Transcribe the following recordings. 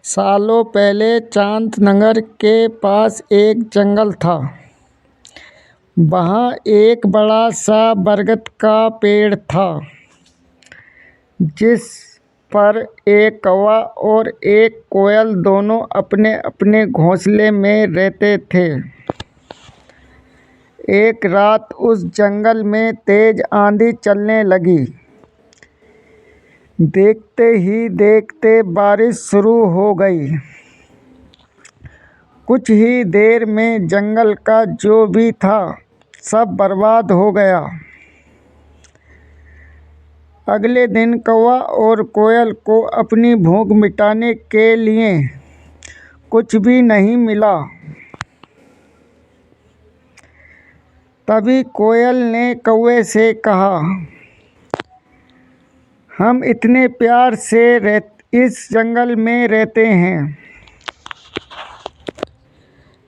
सालों पहले चांदनगर के पास एक जंगल था। वहाँ एक बड़ा सा बरगद का पेड़ था, जिस पर एक कौवा और एक कोयल दोनों अपने अपने घोंसले में रहते थे। एक रात उस जंगल में तेज आंधी चलने लगी। देखते ही देखते बारिश शुरू हो गई। कुछ ही देर में जंगल का जो भी था सब बर्बाद हो गया। अगले दिन कौवा और कोयल को अपनी भूख मिटाने के लिए कुछ भी नहीं मिला। तभी कोयल ने कौवे से कहा, हम इतने प्यार से इस जंगल में रहते हैं,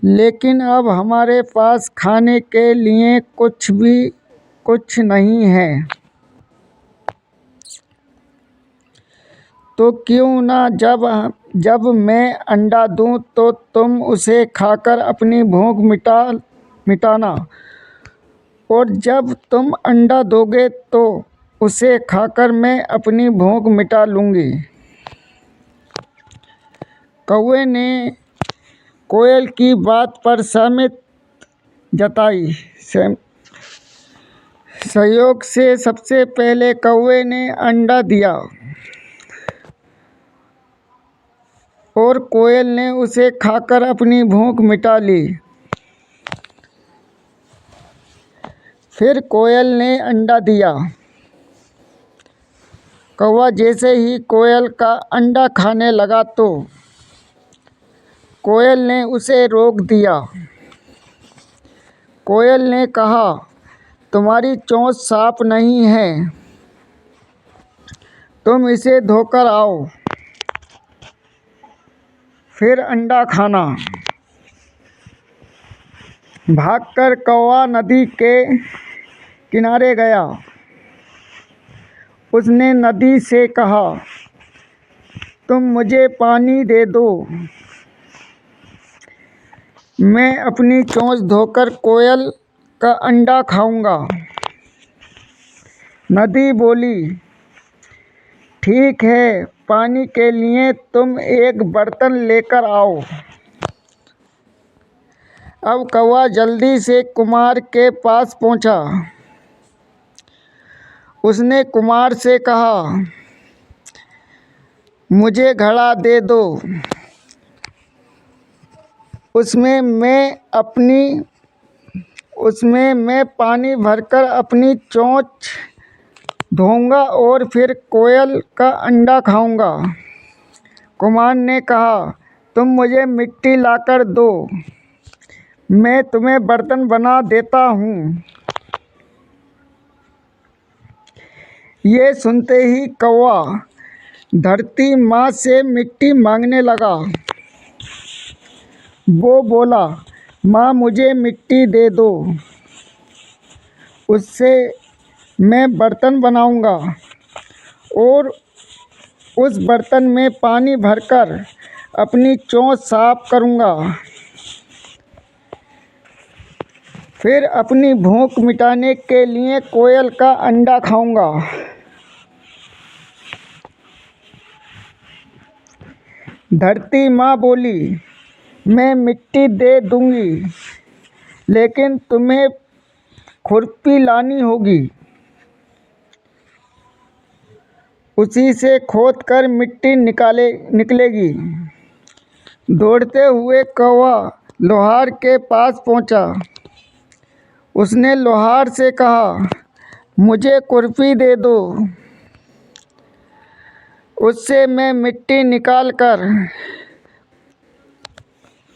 लेकिन अब हमारे पास खाने के लिए कुछ नहीं है। तो क्यों ना जब मैं अंडा दूं तो तुम उसे खाकर अपनी भूख मिटाना, और जब तुम अंडा दोगे तो उसे खाकर मैं अपनी भूख मिटा लूँगी। कौवे ने कोयल की बात पर सहमति जताई। सहयोग से सबसे पहले कौवे ने अंडा दिया और कोयल ने उसे खाकर अपनी भूख मिटा ली। फिर कोयल ने अंडा दिया। कौवा जैसे ही कोयल का अंडा खाने लगा तो कोयल ने उसे रोक दिया। कोयल ने कहा, तुम्हारी चोंच साफ नहीं है, तुम इसे धोकर आओ, फिर अंडा खाना। भागकर कौवा नदी के किनारे गया। उसने नदी से कहा, तुम मुझे पानी दे दो, मैं अपनी चोंच धोकर कोयल का अंडा खाऊंगा। नदी बोली, ठीक है, पानी के लिए तुम एक बर्तन लेकर आओ। अब कौवा जल्दी से कुम्हार के पास पहुंचा। उसने कुम्हार से कहा, मुझे घड़ा दे दो, उसमें मैं पानी भरकर अपनी चोंच धोऊंगा और फिर कोयल का अंडा खाऊंगा। कुम्हार ने कहा, तुम मुझे मिट्टी लाकर दो, मैं तुम्हें बर्तन बना देता हूँ। ये सुनते ही कौवा धरती माँ से मिट्टी मांगने लगा। वो बोला, माँ मुझे मिट्टी दे दो, उससे मैं बर्तन बनाऊंगा और उस बर्तन में पानी भरकर अपनी चोंच साफ करूंगा, फिर अपनी भूख मिटाने के लिए कोयल का अंडा खाऊंगा। धरती माँ बोली, मैं मिट्टी दे दूंगी, लेकिन तुम्हें खुरपी लानी होगी, उसी से खोदकर मिट्टी निकलेगी। दौड़ते हुए कौवा लोहार के पास पहुंचा। उसने लोहार से कहा, मुझे खुरपी दे दो, उससे मैं मिट्टी निकालकर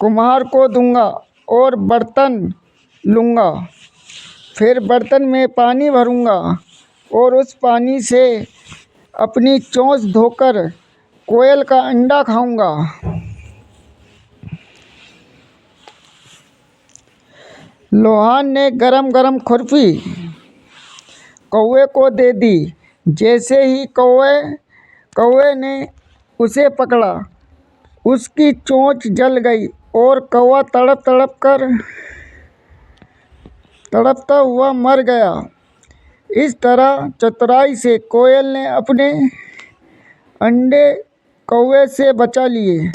कुम्हार को दूंगा और बर्तन लूँगा, फिर बर्तन में पानी भरूँगा और उस पानी से अपनी चोंच धोकर कोयल का अंडा खाऊंगा। लोहार ने गरम गरम खुरपी कौवे को दे दी। जैसे ही कौवे ने उसे पकड़ा, उसकी चोंच जल गई और कौवा तड़पता हुआ मर गया। इस तरह चतुराई से कोयल ने अपने अंडे कौवे से बचा लिए।